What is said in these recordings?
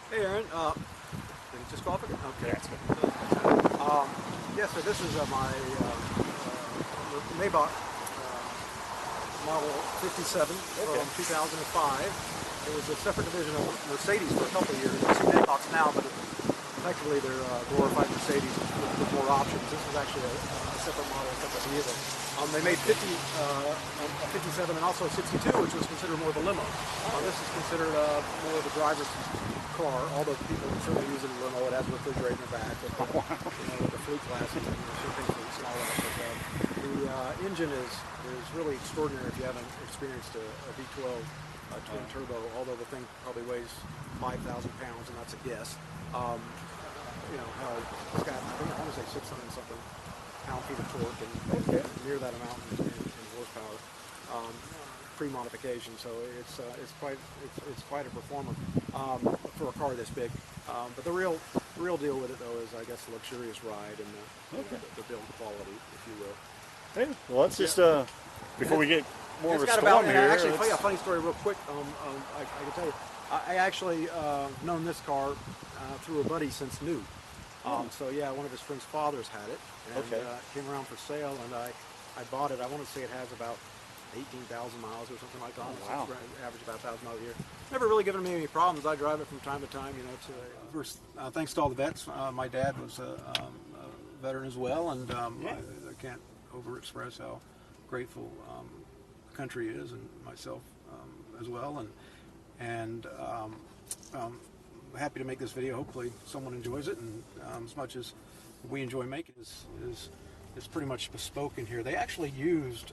Hey Aaron, did it just go off again? Okay. Yeah, it's good. Yeah, so this is my Maybach model 57 Okay. from 2005. It was a separate division of Mercedes for a couple of years. It's Maybachs now, but effectively they're glorified Mercedes with more options. This is actually a separate model, a separate vehicle. They made 57 and also 62, which was considered more of a limo. This is considered more of a driver's car, although people certainly use it in a limo. It has a refrigerator in the back with with the fleet glasses and the shipping fleets and all that. But the engine is really extraordinary if you haven't experienced a V12 twin turbo, although the thing probably weighs 5,000 pounds, and that's a guess. Hell, it's got, I want to say 600 something pound-feet of torque and near that amount in horsepower, pre-modification. So it's quite a performer for a car this big. But the real deal with it though is, I guess, the luxurious ride and the build quality, if you will. Hey, well, let's just before we get more of a got storm about, here. actually, tell you a funny story real quick. I can tell you, I actually known this car through a buddy since new. So yeah, one of his friend's fathers had it, and came around for sale, and I bought it. I want to say it has about 18,000 miles or something like that. Oh, wow. It's average about 1,000 miles a year. Never really given me any problems. I drive it from time to time. First, thanks to all the vets. My dad was a veteran as well, and I can't overexpress how grateful the country is, and myself as well. And happy to make this video. Hopefully someone enjoys it, and as much as we enjoy making it, is pretty much bespoke in here. They actually used,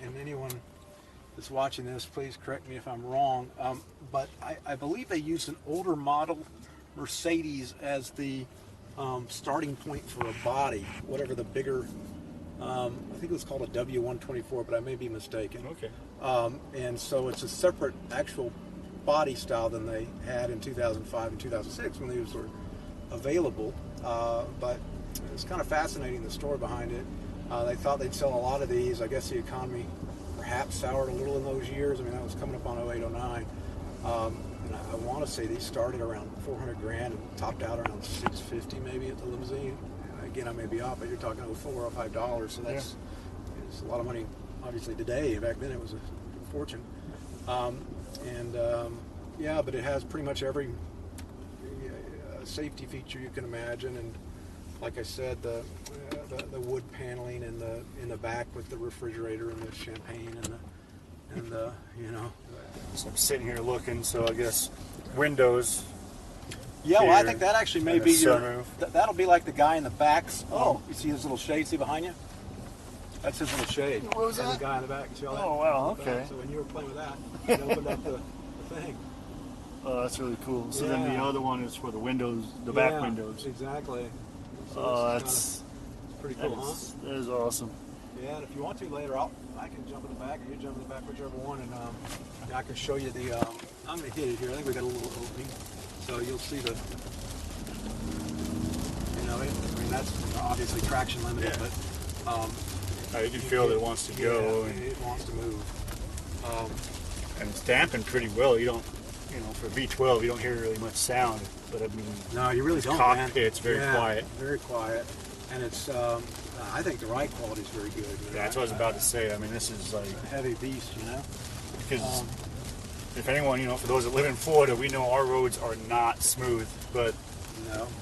and anyone that's watching this, please correct me if I'm wrong, but I believe they used an older model Mercedes as the starting point for a body, whatever the bigger, I think it was called a W124, but I may be mistaken. Okay. And so it's a separate actual body style than they had in 2005 and 2006 when these were available. But it's kind of fascinating, the story behind it. They thought they'd sell a lot of these. I guess the economy perhaps soured a little in those years. I mean, that was coming up on 08, 09. And I want to say these started around 400 grand and topped out around 650 maybe at the limousine. Again, I may be off, but you're talking $4 or $5, so that's it's a lot of money. Obviously today, back then it was a fortune. Yeah, but it has pretty much every safety feature you can imagine, and like I said, the wood paneling in the back with the refrigerator and the champagne and the So I'm sitting here looking. So I guess windows. Yeah, well, here, I think that actually may and a be sunroof. that'll be like the guy in the backs. Oh, you see his little shade? See behind you? That's his little shade. What was That's that? the guy in the back. You see all that? Oh, wow, okay. So when you were playing with that, you opened up the thing. Oh, that's really cool. So then the other one is for the windows, the back windows. Exactly. So Oh, it's pretty cool, huh? That is awesome. Yeah, and if you want to later, I can jump in the back, or you jump in the back, whichever one, and I can show you the. I'm gonna hit it here. I think we got a little opening, so you'll see the. I mean that's obviously traction limited, but. You can feel that it wants to go. Yeah, it wants to move. And it's dampened pretty well. You don't, for V12, you don't hear really much sound. But I mean, no, you really don't. Cockpit's very quiet. Very quiet, and it's. I think the ride quality is very good. Yeah, that's what I was about to say. I mean, this is like a heavy beast, Because if anyone, for those that live in Florida, we know our roads are not smooth, but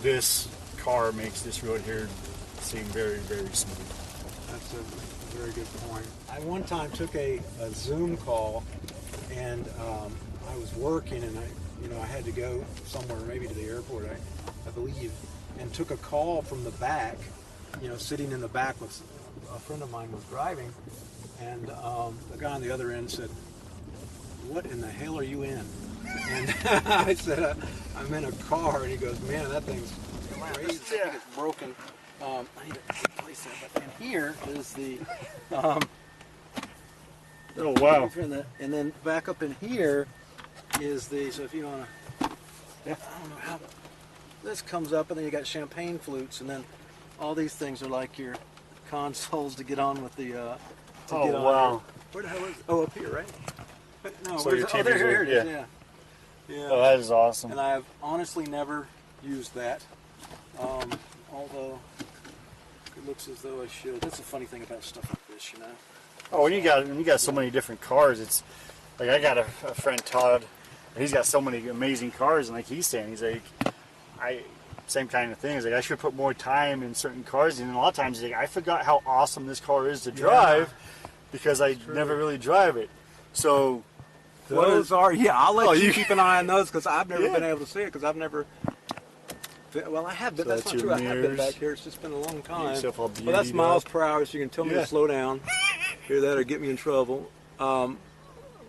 this car makes this road here seem very, very smooth. That's a very good point. I one time took a Zoom call, and I was working, and I had to go somewhere, maybe to the airport, I believe, and took a call from the back. Sitting in the back with a friend of mine was driving, and the guy on the other end said, "What in the hell are you in?" And I said, "I'm in a car," and he goes, "Man, that thing's crazy. I think it's broken." I need to replace that. But in here is the. Oh wow! And then back up in here is the. So if you want to, I don't know how. This comes up, and then you got champagne flutes, and then all these things are like your consoles to get on with the. Wow! Where the hell is? Oh, up here, right? No, so your here it is. Yeah. Yeah. Oh, that is awesome. And I have honestly never used that. Although it looks as though I should. That's a funny thing about stuff like this, you know. Oh, when you got so many different cars, it's like I got a friend Todd. He's got so many amazing cars, and like he's saying, he's like, same kind of thing. He's like, I should put more time in certain cars, and a lot of times he's like, I forgot how awesome this car is to drive because I never really drive it. So Those are, I'll let you you keep an eye on those because I've never been able to see it because I've never. Well, I have been. So That's that's not your true. I have been mirrors. back here. It's just been a long time. yourself all Well, that's beautied miles up. per hour, so you can tell me to slow down. Hear that or get me in trouble. According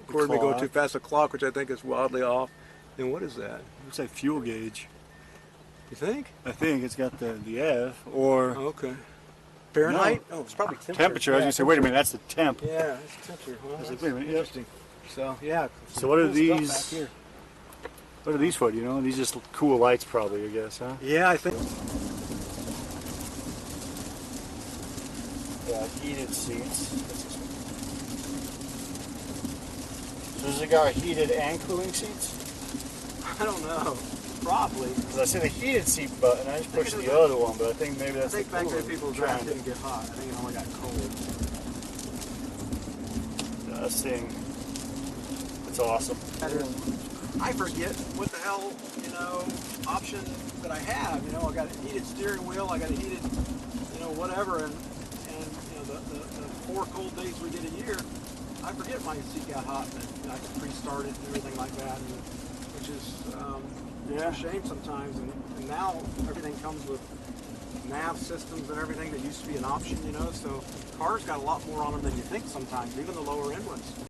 to me going too fast, a clock, which I think is wildly off. And what is that? Looks like fuel gauge. You think? I think it's got the F or Okay. Fahrenheit? Oh, it's probably temperature. temperature. I was gonna say, wait a minute, that's the temp. Yeah, it's temperature. Well, I was like, that's wait a minute, interesting. So yeah. So what are cool stuff these? back here. What are these for? Do you know? These just cool lights, probably. I guess, huh? Yeah, I think. Yeah, heated seats. So does it got heated and cooling seats? I don't know. Probably. Because I see the heated seat button. I just pushed the other one, but I think maybe I that's think the back cooler then people's trend. drive didn't get hot. I think it only got cold. This thing, it's awesome. I forget what the hell, option that I have. I got a heated steering wheel, I got a heated, whatever, and the 4 cold days we get a year, I forget my seat got hot and I could pre-start it and everything like that, which is a shame sometimes. And now everything comes with nav systems and everything that used to be an option, so cars got a lot more on them than you think sometimes, even the lower end ones.